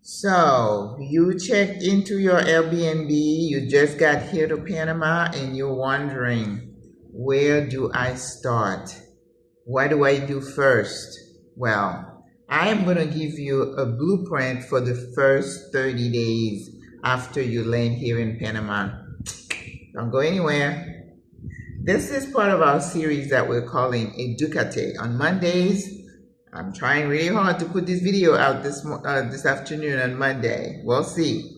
So, you checked into your Airbnb, you just got here to Panama, and you're wondering, where do I start? What do I do first? Well, I am going to give you a blueprint for the first 30 days after you land here in Panama. Don't go anywhere. This is part of our series that we're calling Educate. On Mondays, I'm trying really hard to put this video out this afternoon on Monday. We'll see.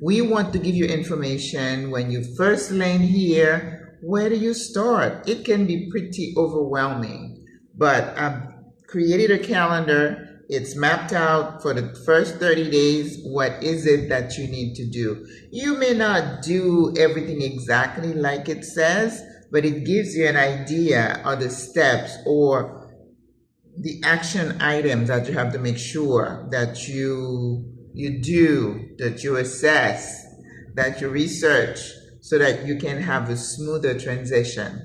We want to give you information when you first land here. Where do you start? It can be pretty overwhelming, but I've created a calendar. It's mapped out for the first 30 days. What is it that you need to do? You may not do everything exactly like it says, but it gives you an idea of the steps or the action items that you have to make sure that you do, that you assess, that you research, so that you can have a smoother transition.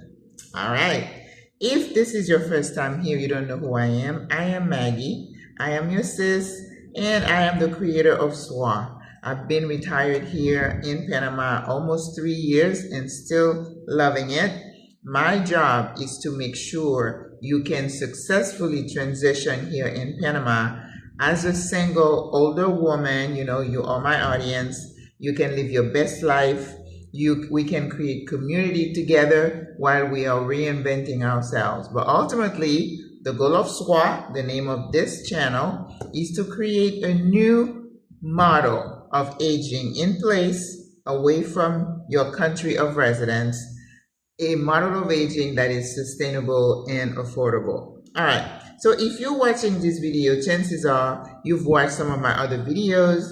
All right. If this is your first time here, you don't know who I am Maggie. I am your sis, and I am the creator of SWRA. I've been retired here in Panama almost 3 years and still loving it. My job is to make sure you can successfully transition here in Panama as a single older woman. You know, you are my audience. You can live your best life. We can create community together while we are reinventing ourselves. But ultimately, the goal of SWRA, the name of this channel, is to create a new model of aging in place away from your country of residence, a model of aging that is sustainable and affordable. All right, so if you're watching this video, chances are you've watched some of my other videos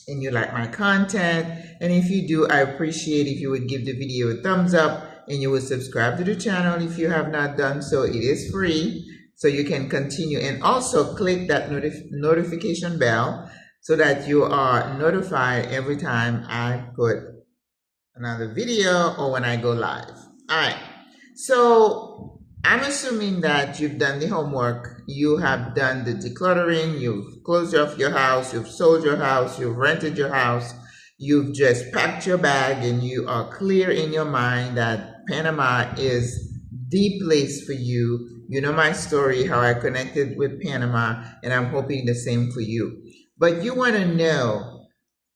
and you like my content. And if you do, I appreciate if you would give the video a thumbs up and you would subscribe to the channel if you have not done so. It is free, so you can continue, and also click that notification bell so that you are notified every time I put another video or when I go live. All right, so I'm assuming that you've done the homework. You have done the decluttering. You've closed off your house. You've sold your house. You've rented your house. You've just packed your bag, and you are clear in your mind that Panama is the place for you. You know my story, how I connected with Panama, and I'm hoping the same for you. But you want to know,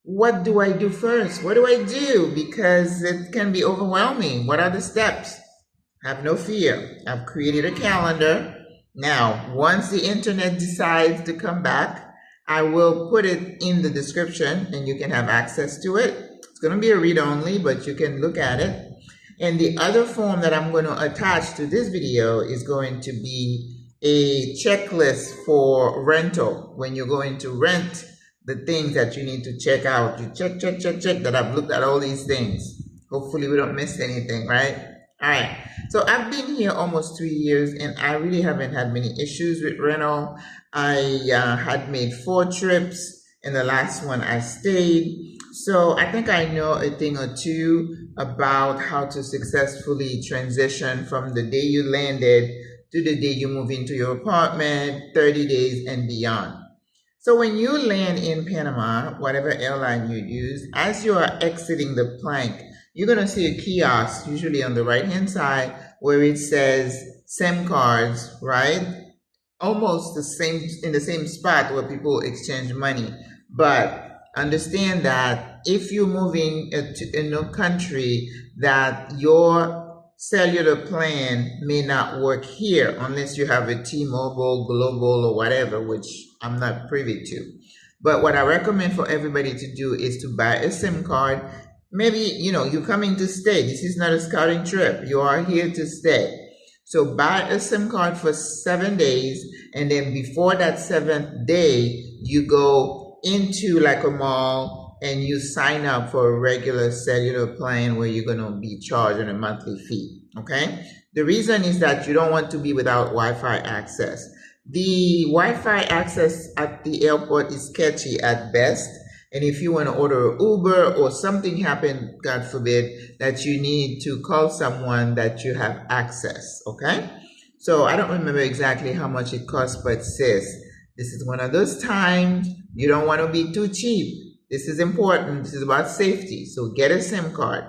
what do I do first? What do I do? Because it can be overwhelming. What are the steps? Have no fear. I've created a calendar. Now, once the internet decides to come back, I will put it in the description and you can have access to it. It's going to be a read only, but you can look at it. And the other form that I'm going to attach to this video is going to be a checklist for rental. When you're going to rent, the things that you need to check out. You check that I've looked at all these things. Hopefully we don't miss anything, right? All right. So I've been here almost 3 years and I really haven't had many issues with rental. I had made 4 trips, and the last one I stayed. So I think I know a thing or two about how to successfully transition from the day you landed to the day you move into your apartment, 30 days and beyond. So when you land in Panama, whatever airline you use, as you are exiting the plank, you're going to see a kiosk, usually on the right-hand side, where it says SIM cards, right? Almost the same, in the same spot where people exchange money. But understand that if you're moving to a new country, that your cellular plan may not work here unless you have a T-Mobile, Global, or whatever, which I'm not privy to. But what I recommend for everybody to do is to buy a SIM card. Maybe, you're coming to stay. This is not a scouting trip. You are here to stay. So buy a SIM card for 7 days, and then before that 7th day, you go into like a mall and you sign up for a regular cellular plan where you're going to be charged on a monthly fee, okay? The reason is that you don't want to be without Wi-Fi access. The Wi-Fi access at the airport is sketchy at best, and if you want to order an Uber or something happen, God forbid, that you need to call someone, that you have access, okay? So I don't remember exactly how much it costs, but sis, This is one of those times you don't want to be too cheap. This is important. This is about safety. So get a SIM card.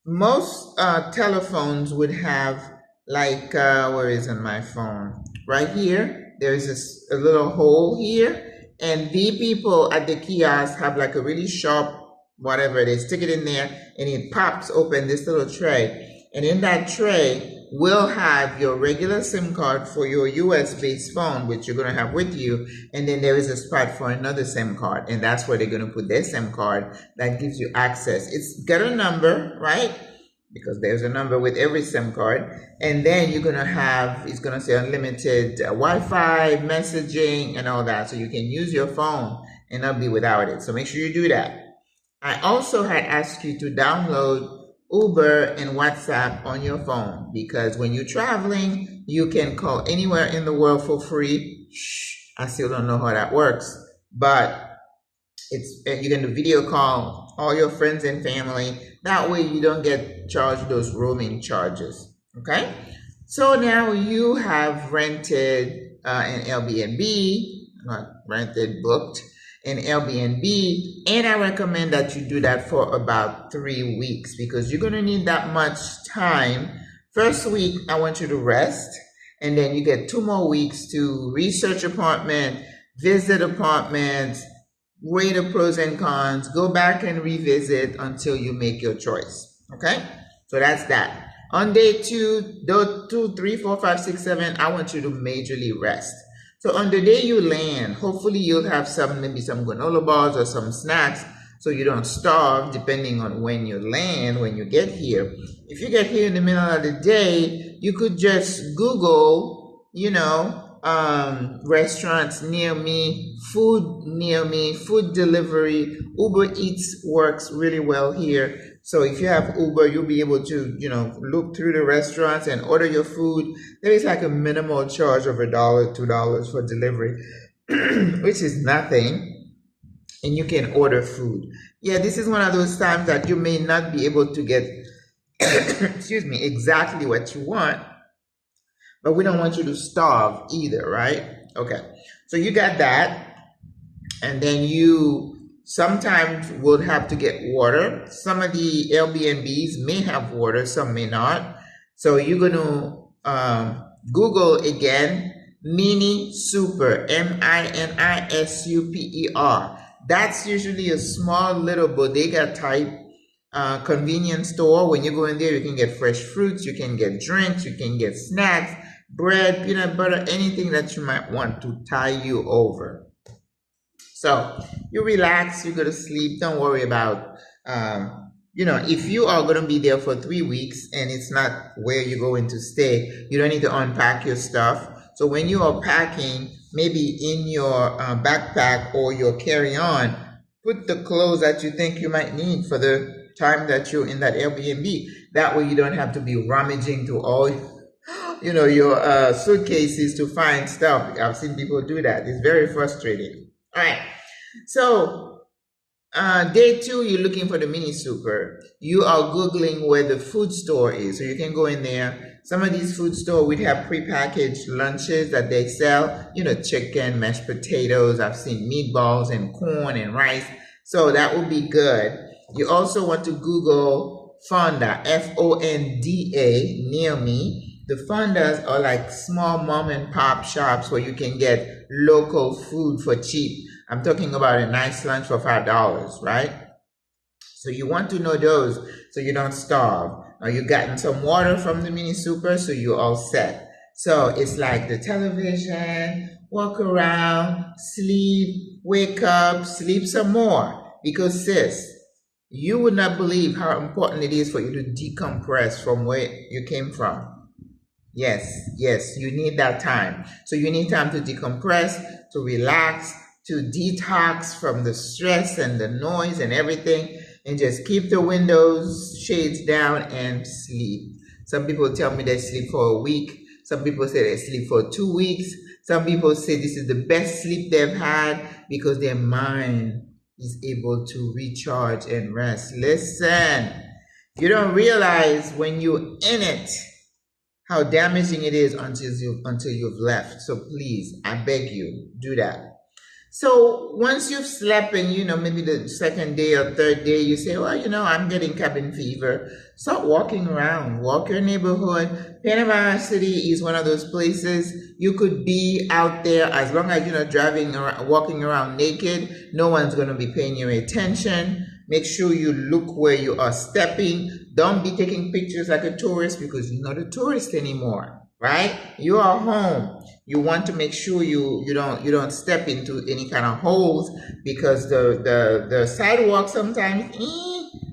Most telephones would have like, where is on my phone? Right here, there's a little hole here. And the people at the kiosk have like a really sharp, whatever it is, stick it in there and it pops open this little tray. And in that tray will have your regular SIM card for your US-based phone, which you're going to have with you. And then there is a spot for another SIM card. And that's where they're going to put their SIM card that gives you access. It's got a number, right? Because there's a number with every SIM card. And then you're going to have, it's going to say unlimited Wi-Fi, messaging, and all that. So you can use your phone and not be without it. So make sure you do that. I also had asked you to download Uber and WhatsApp on your phone, because when you're traveling, you can call anywhere in the world for free. I still don't know how that works, but you can do video call all your friends and family. That way you don't get charged those roaming charges. Okay, so now you have rented an Airbnb, not rented, booked an Airbnb, and I recommend that you do that for about 3 weeks, because you're going to need that much time. First week, I want you to rest, and then you get 2 more weeks to research apartment, visit apartments, weigh the pros and cons, go back and revisit until you make your choice. Okay, so that's that. On day 2, 2, 3, 4, 5, 6, 7, I want you to majorly rest. So on the day you land, hopefully you'll have maybe some granola bars or some snacks so you don't starve, depending on when you land, when you get here. If you get here in the middle of the day, you could just Google, restaurants near me, food delivery. Uber Eats works really well here. So if you have Uber, you'll be able to, look through the restaurants and order your food. There is like a minimal charge of $1, $2 for delivery, which is nothing. And you can order food. Yeah, this is one of those times that you may not be able to get, excuse me, exactly what you want, but we don't want you to starve either, right? Okay, so you got that. And then you sometimes will have to get water. Some of the Airbnbs may have water, some may not. So you're going to Google again, Mini Super, MINISUPER. That's usually a small little bodega type convenience store. When you go in there, you can get fresh fruits, you can get drinks, you can get snacks, bread, peanut butter, anything that you might want to tie you over. So you relax, you go to sleep. Don't worry about, if you are going to be there for 3 weeks and it's not where you're going to stay, you don't need to unpack your stuff. So when you are packing, maybe in your backpack or your carry-on, put the clothes that you think you might need for the time that you're in that Airbnb. That way you don't have to be rummaging through all, your suitcases to find stuff. I've seen people do that. It's very frustrating. All right, so day 2, you're looking for the Mini Super. You are Googling where the food store is. So you can go in there. Some of these food stores would have prepackaged lunches that they sell, chicken, mashed potatoes. I've seen meatballs and corn and rice. So that would be good. You also want to Google Fonda, Fonda, near me. The fondas are like small mom and pop shops where you can get local food for cheap. I'm talking about a nice lunch for $5, right? So you want to know those so you don't starve. Now you've gotten some water from the Mini Super, so you're all set. So it's like the television, walk around, sleep, wake up, sleep some more. Because sis, you would not believe how important it is for you to decompress from where you came from. Yes, you need that time. So you need time to decompress, to relax, to detox from the stress and the noise and everything, and just keep the windows, shades down and sleep. Some people tell me they sleep for a week. Some people say they sleep for 2 weeks. Some people say this is the best sleep they've had because their mind is able to recharge and rest. Listen, you don't realize when you're in it how damaging it is until you've left. So please, I beg you, do that. So once you've slept and, maybe the second day or third day, you say, well, I'm getting cabin fever. Start walking around, walk your neighborhood. Panama City is one of those places you could be out there as long as you're not driving around, walking around naked. No one's going to be paying you attention. Make sure you look where you are stepping. Don't be taking pictures like a tourist because you're not a tourist anymore, right? You are home. You want to make sure you don't step into any kind of holes because the sidewalk sometimes,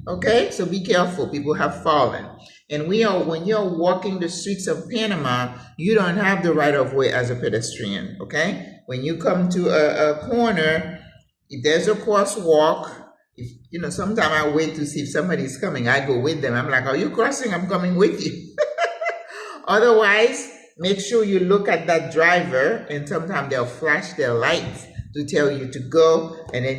okay? So be careful. People have fallen. And when you're walking the streets of Panama, you don't have the right of way as a pedestrian, okay? When you come to a corner, if there's a crosswalk, sometimes I wait to see if somebody's coming. I go with them. I'm like, are you crossing? I'm coming with you. Otherwise, make sure you look at that driver, and sometimes they'll flash their lights to tell you to go. And then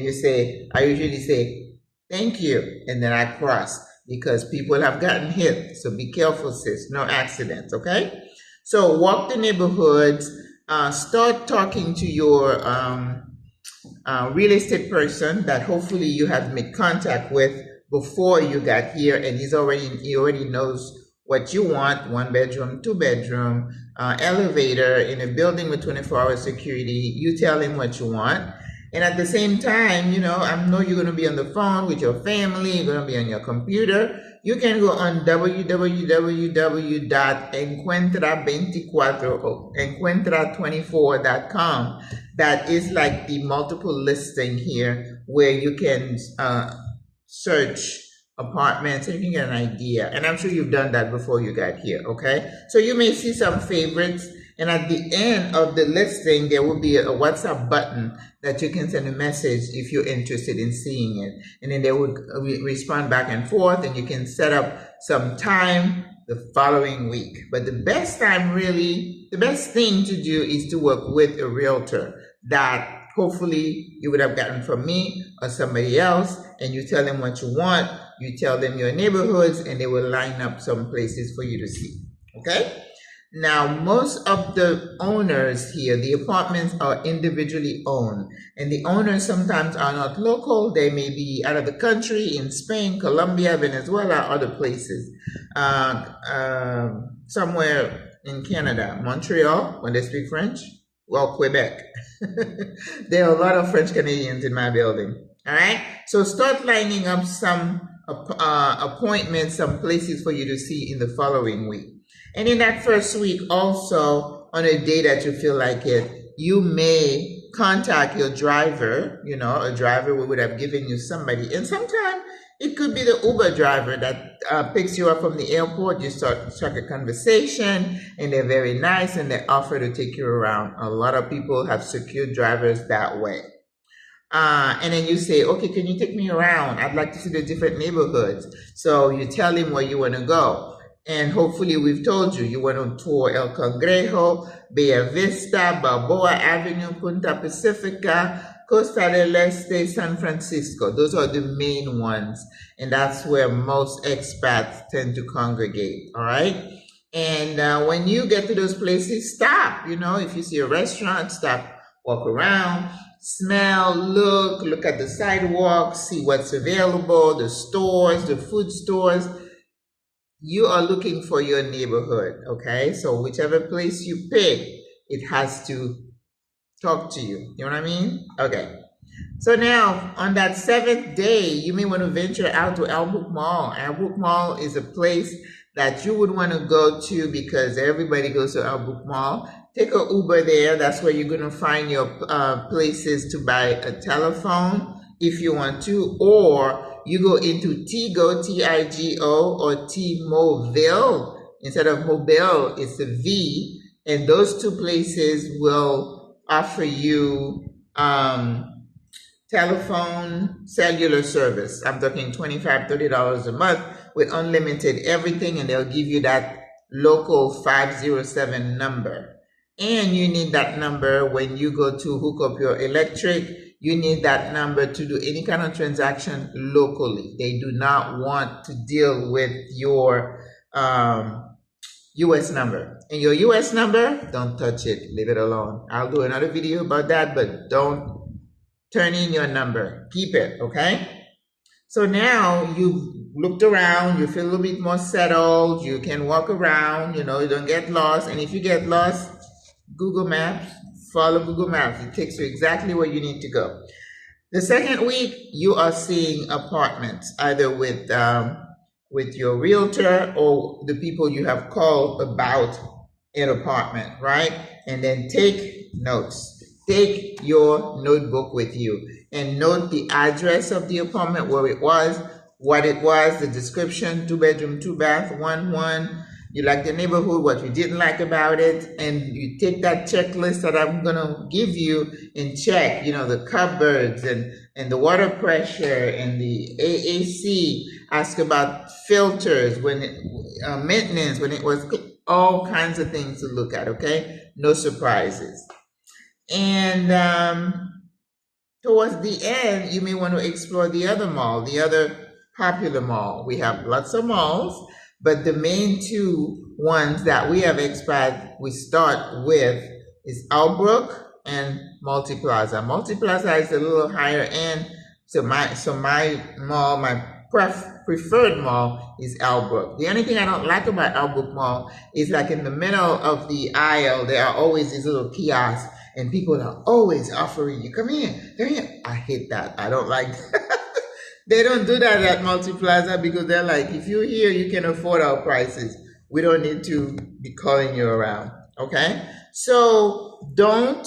I usually say, thank you. And then I cross because people have gotten hit. So be careful, sis. No accidents, okay? So walk the neighborhoods. Start talking to your real estate person that hopefully you have made contact with before you got here, and he already knows what you want: 1 bedroom, 2 bedroom, elevator in a building with 24-hour security. You tell him what you want. And at the same time, I know you're going to be on the phone with your family, you're going to be on your computer. You can go on www.encuentra24.com. That is like the multiple listing here where you can search apartments and you can get an idea. And I'm sure you've done that before you got here, okay? So you may see some favorites, and at the end of the listing, there will be a WhatsApp button that you can send a message if you're interested in seeing it. And then they would respond back and forth, and you can set up some time the following week. But the best thing to do is to work with a realtor that hopefully you would have gotten from me or somebody else, and you tell them what you want, you tell them your neighborhoods, and they will line up some places for you to see, okay? Now, most of the owners here, the apartments are individually owned, and the owners sometimes are not local. They may be out of the country, in Spain, Colombia, Venezuela, other places, somewhere in Canada, Montreal, when they speak French, well, Quebec. There are a lot of French Canadians in my building, all right? So start lining up some appointments, some places for you to see in the following week. And in that first week also, on a day that you feel like it, you may contact your driver, a driver we would have given you somebody. And sometimes it could be the Uber driver that picks you up from the airport. You strike a conversation, and they're very nice, and they offer to take you around. A lot of people have secured drivers that way. And then you say, okay, can you take me around? I'd like to see the different neighborhoods. So you tell him where you want to go. And hopefully we've told you want to tour El Cangrejo, Bella Vista, Balboa Avenue, Punta Pacifica, Costa del Este, San Francisco. Those are the main ones. And that's where most expats tend to congregate, all right? And when you get to those places, stop. If you see a restaurant, stop, walk around, smell, look at the sidewalks, see what's available, the stores, the food stores. You are looking for your neighborhood, okay? So whichever place you pick, it has to talk to you. You know what I mean? Okay. So now, on that 7th day, you may want to venture out to Albrook Mall. Albrook Mall is a place that you would want to go to because everybody goes to Albrook Mall. Take an Uber there. That's where you're going to find your places to buy a telephone if you want to, or you go into Tigo, T-I-G-O, or T-Mobile. Instead of mobile, it's a V. And those two places will offer you telephone, cellular service. I'm talking $25, $30 a month with unlimited everything, and they'll give you that local 507 number. And you need that number when you go to hook up your electric. You need that number to do any kind of transaction locally. They do not want to deal with your US number. And your US number, don't touch it, leave it alone. I'll do another video about that, but don't turn in your number. Keep it, okay? So now you've looked around, you feel a little bit more settled, you can walk around, you know, you don't get lost. And if you get lost, Google Maps, follow Google Maps. It takes you exactly where you need to go. The second week, you are seeing apartments, either with your realtor or the people you have called about an apartment, right? And then take notes. Take your notebook with you and note the address of the apartment, where it was, what it was, the description, 2-bedroom, 2-bath, 1-1. You like the neighborhood, what you didn't like about it, and you take that checklist that I'm gonna give you and check, you know, the cupboards and the water pressure and the AAC. Ask about filters, when it, maintenance, when it was, all kinds of things to look at, okay? No surprises. And towards the end, you may want to explore the other mall, the other popular mall. We have lots of malls, but the main two ones that we have explored, we start with, is Albrook and Multiplaza. Multiplaza is a little higher end, so my mall, my preferred mall is Albrook. The only thing I don't like about Albrook Mall is, like, in the middle of the aisle, there are always these little kiosks, and people are always offering you, come here, come here. I hate that. I don't like that. They don't do that at Multiplaza because they're like, if you're here, you can afford our prices. We don't need to be calling you around, okay? So don't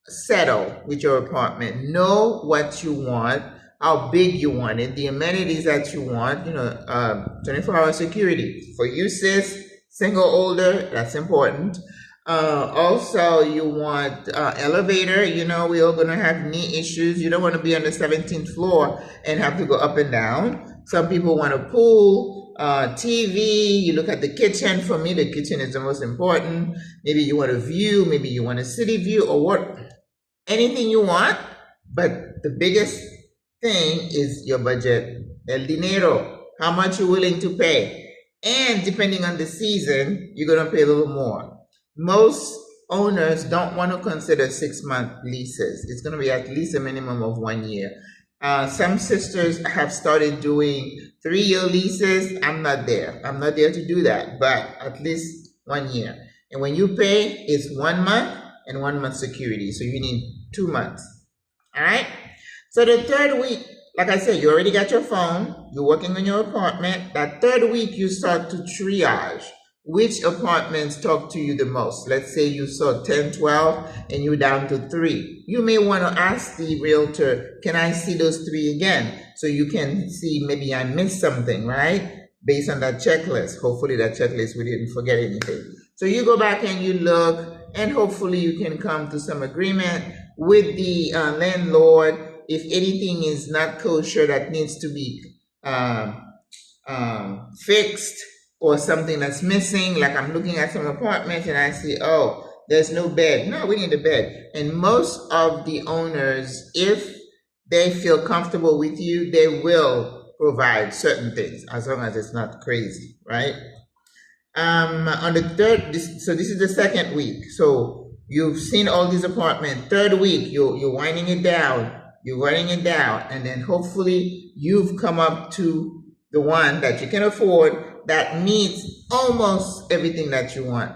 settle with your apartment. Know what you want, how big you want it, the amenities that you want, 24-hour security. For you, sis, single, older, that's important. Also, you want elevator. You know, we all gonna have knee issues. You don't want to be on the 17th floor and have to go up and down. Some people want a pool, TV. You look at the kitchen. For me, the kitchen is the most important. Maybe you want a view. Maybe you want a city view, or what? Anything you want. But the biggest thing is your budget. El dinero. How much you're willing to pay. And depending on the season, you're gonna pay a little more. Most owners don't want to consider 6-month leases. It's going to be at least a minimum of 1 year. Some sisters have started doing 3-year leases. I'm not there. I'm not there to do that, but at least 1 year. And when you pay, it's 1 month and 1 month security. So you need 2 months. All right. So the third week, like I said, you already got your phone. You're working on your apartment. That third week, you start to triage. Which apartments talk to you the most? Let's say you saw 10, 12, and you're down to 3. You may want to ask the realtor, can I see those 3 again? So you can see, maybe I missed something, right? Based on that checklist. Hopefully that checklist, we didn't forget anything. So you go back and you look, and hopefully you can come to some agreement with the landlord. If anything is not kosher that needs to be fixed, or something that's missing, like I'm looking at some apartments and I see, oh, there's no bed. No, we need a bed. And most of the owners, if they feel comfortable with you, they will provide certain things, as long as it's not crazy, right? On the third, so this is the second week. So you've seen all these apartments. Third week, you're winding it down. You're writing it down. And then hopefully you've come up to the one that you can afford that meets almost everything that you want.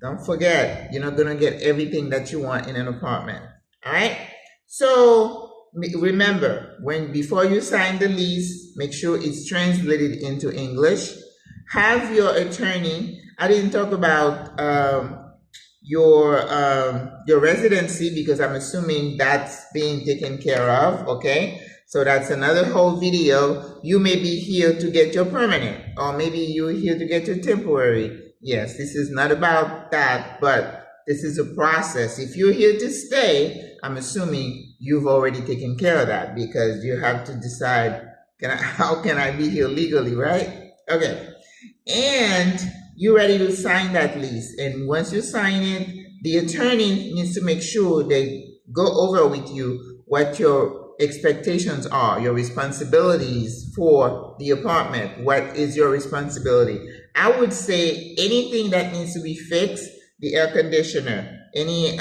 Don't forget, you're not gonna get everything that you want in an apartment. All right? So remember, before you sign the lease, make sure it's translated into English. Have your attorney. I didn't talk about your residency, because I'm assuming that's being taken care of. Okay. So that's another whole video. You may be here to get your permanent, or maybe you're here to get your temporary. Yes, this is not about that, but this is a process. If you're here to stay, I'm assuming you've already taken care of that, because you have to decide, how can I be here legally, right? Okay. And you're ready to sign that lease. And once you sign it, the attorney needs to make sure they go over with you what your expectations are, your responsibilities for the apartment. What is your responsibility? I would say anything that needs to be fixed, the air conditioner, any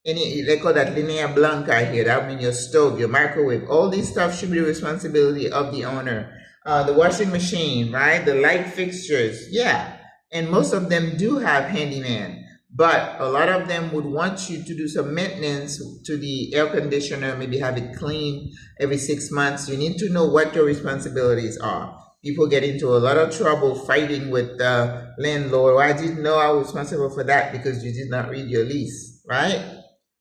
they call that linea blanca here, that means your stove, your microwave, all these stuff should be the responsibility of the owner. The washing machine, right? The light fixtures, yeah. And most of them do have handyman, but a lot of them would want you to do some maintenance to the air conditioner, maybe have it cleaned every 6 months. You need to know what your responsibilities are. People get into a lot of trouble fighting with the landlord. Well, I didn't know I was responsible for that because you did not read your lease, right?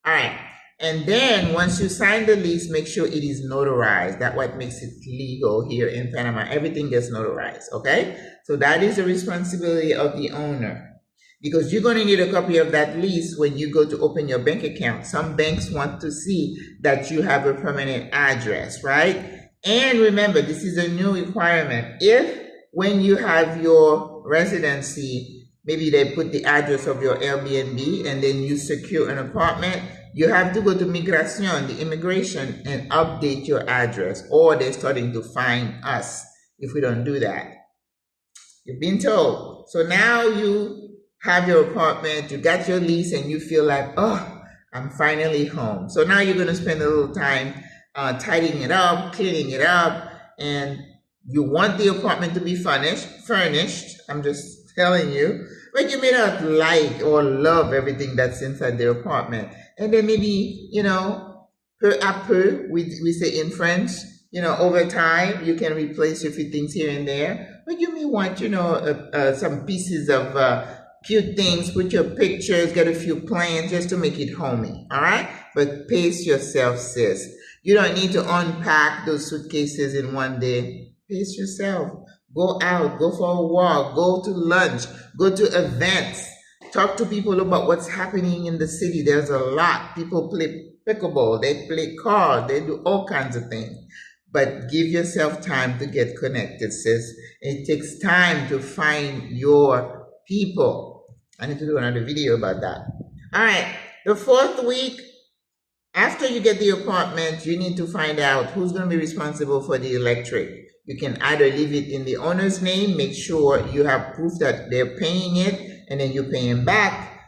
All right. And then once you sign the lease, make sure it is notarized. That's what makes it legal here in Panama. Everything gets notarized, okay? So that is the responsibility of the owner, because you're going to need a copy of that lease when you go to open your bank account. Some banks want to see that you have a permanent address, right? And remember, this is a new requirement. If when you have your residency, maybe they put the address of your Airbnb and then you secure an apartment, you have to go to Migración, the immigration, and update your address, or they're starting to fine us if we don't do that. You've been told. So now you have your apartment, you got your lease, and you feel like, oh, I'm finally home. So now you're going to spend a little time tidying it up, cleaning it up, and you want the apartment to be furnished. I'm just telling you. But you may not like or love everything that's inside the apartment. And then maybe, peu à peu, we say in French, over time, you can replace a few things here and there. But you may want, some pieces of cute things, put your pictures, get a few plans just to make it homey, all right? But pace yourself, sis. You don't need to unpack those suitcases in one day. Pace yourself. Go out, go for a walk, go to lunch, go to events. Talk to people about what's happening in the city. There's a lot. People play pickleball, they play cards, they do all kinds of things. But give yourself time to get connected, sis. It takes time to find your people. I need to do another video about that. All right, the 4th week, after you get the apartment, you need to find out who's going to be responsible for the electric. You can either leave it in the owner's name, make sure you have proof that they're paying it, and then you pay them back,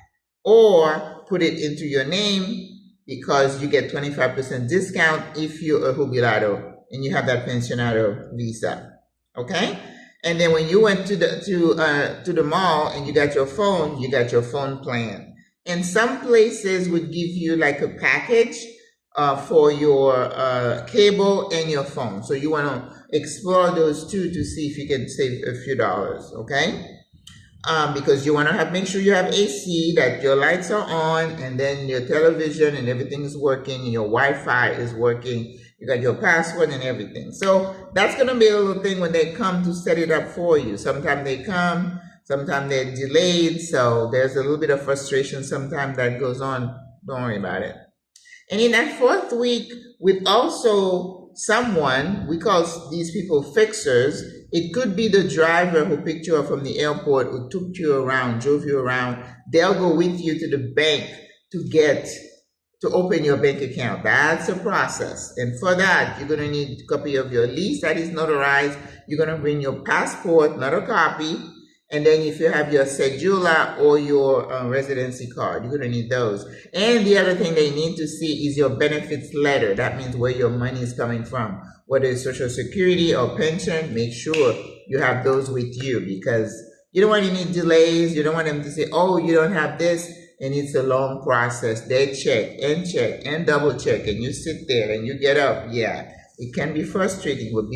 or put it into your name because you get 25% discount if you're a jubilado and you have that pensionado visa, okay? And then when you went to the mall and you got your phone plan. And some places would give you like a package for your cable and your phone. So you want to explore those two to see if you can save a few dollars, okay? Because you want to make sure you have AC, that your lights are on, and then your television and everything is working, and your Wi-Fi is working. You got your password and everything. So that's going to be a little thing when they come to set it up for you. Sometimes they come, sometimes they're delayed. So there's a little bit of frustration sometimes that goes on. Don't worry about it. And in that 4th week, with also someone, we call these people fixers. It could be the driver who picked you up from the airport, who took you around, drove you around. They'll go with you to the bank to open your bank account. That's a process. And for that, you're going to need a copy of your lease that is notarized. You're going to bring your passport, not a copy. And then if you have your cedula or your residency card, you're going to need those. And the other thing they need to see is your benefits letter. That means where your money is coming from. Whether it's Social Security or pension, make sure you have those with you, because you don't want any delays. You don't want them to say, oh, you don't have this, and it's a long process. They check and double check, and you sit there and you get up. Yeah, it can be frustrating, but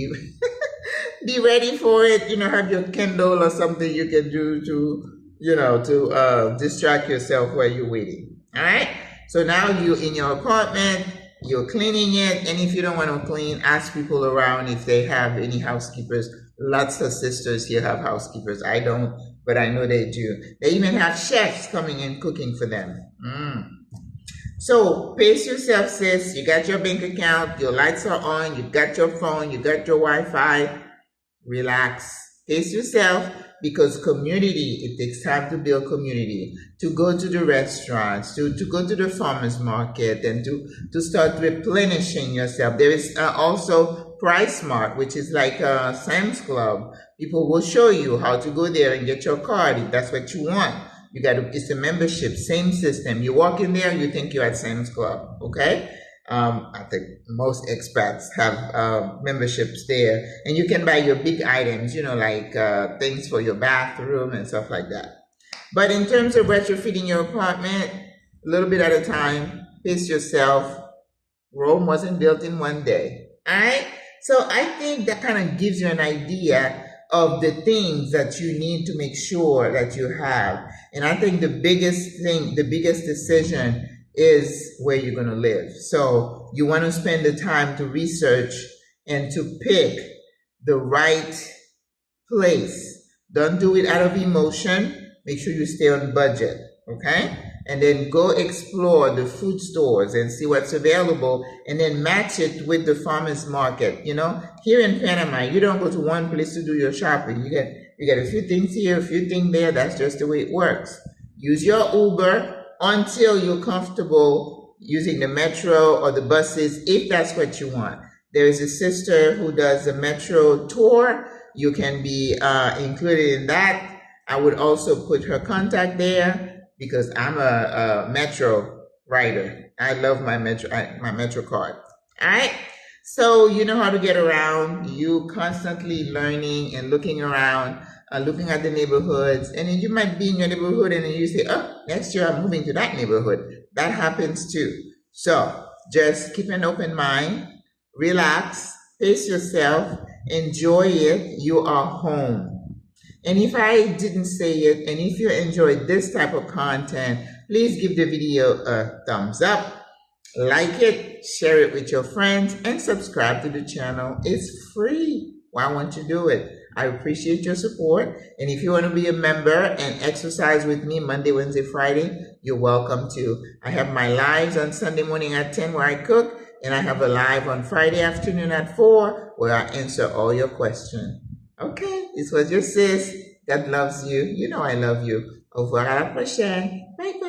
be ready for it. Have your Kindle or something you can do to distract yourself while you're waiting. All right. So now you're in your apartment, you're cleaning it, and if you don't want to clean, ask people around if they have any housekeepers. Lots of sisters here have housekeepers. I don't, but I know they do. They even have chefs coming and cooking for them. So pace yourself, sis. You got your bank account, your lights are on, you got your phone, you got your Wi-Fi. Relax. Pace yourself, because community, it takes time to build community, to go to the restaurants, to go to the farmers market, and to start replenishing yourself. There is also Price Mart, which is like a Sam's Club. People will show you how to go there and get your card if that's what you want. It's a membership, same system. You walk in there, you think you're at Sam's Club, okay? I think most expats have memberships there, and you can buy your big items, like things for your bathroom and stuff like that. But in terms of retrofitting your apartment, a little bit at a time, pace yourself. Rome wasn't built in one day, all right? So I think that kind of gives you an idea of the things that you need to make sure that you have. And I think the biggest decision is where you're going to live. So you want to spend the time to research and to pick the right place. Don't do it out of emotion. Make sure you stay on budget, okay? And then go explore the food stores and see what's available, and then match it with the farmers market. Here in Panama, you don't go to one place to do your shopping. You get a few things here, a few things there. That's just the way it works. Use your Uber until you're comfortable using the metro or the buses, if that's what you want. There is a sister who does a metro tour. You can be included in that. I would also put her contact there, because I'm a metro rider. I love my metro card. All right. So you know how to get around. You constantly learning and looking around, looking at the neighborhoods, and then you might be in your neighborhood and then you say, oh, next year I'm moving to that neighborhood. That happens too. So just keep an open mind, relax, pace yourself, enjoy it. You are home. And if I didn't say it, and if you enjoyed this type of content, please give the video a thumbs up, like it, share it with your friends, and subscribe to the channel. It's free. Why won't you do it? I appreciate your support. And if you want to be a member and exercise with me Monday, Wednesday, Friday, you're welcome to. I have my lives on Sunday morning at 10 where I cook, and I have a live on Friday afternoon at 4 where I answer all your questions. Okay, this was your sis. God loves you. You know I love you. Au revoir à la prochaine. Bye bye.